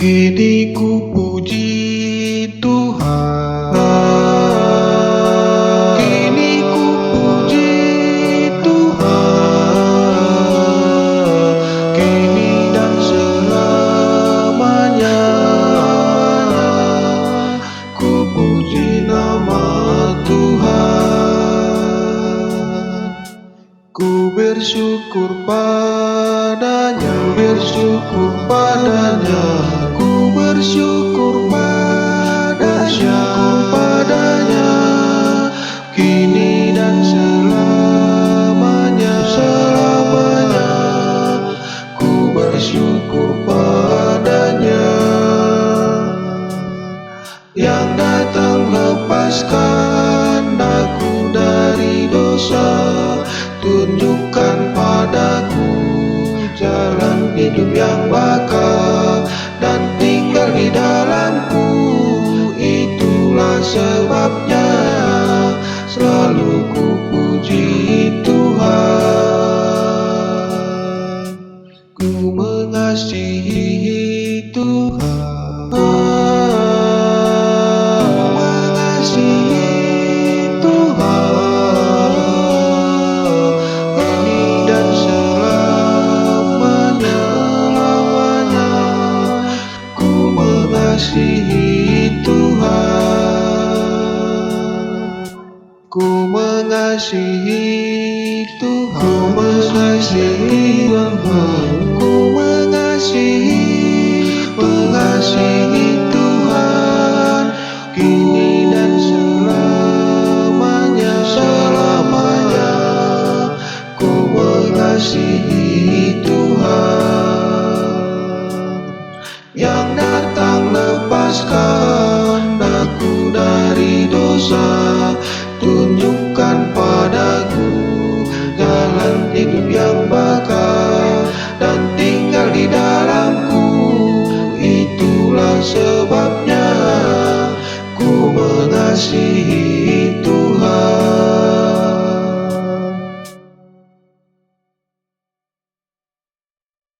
Kini ku puji Tuhan, kini ku puji Tuhan, kini dan selamanya. Ku puji nama Tuhan, ku bersyukur padanya, bersyukur padanya, ku bersyukur padanya, kini dan selamanya, selamanya. Ku bersyukur padanya, yang datang lepaskan aku dari dosa, tunjukkan padaku jalan hidup yang bakal, dan tinggal di dalamku. Itulah sebabnya selalu ku puji Tuhan. Ku mengasihi Tuhan, mengasihi Tuhan, kini dan selamanya, lamanya. Ku mengasihi Tuhan, ku mengasihi Tuhan, ku mengasihi Tuhan, ku mengasihi Tuhan, kini dan selamanya, selamanya. Ku mengasihi Tuhan, yang datang lepaskan aku dari dosa, tunjukkan padaku jalan hidup yang bakal, dan tinggal di dalamku. Itulah sebabnya ku mengasihi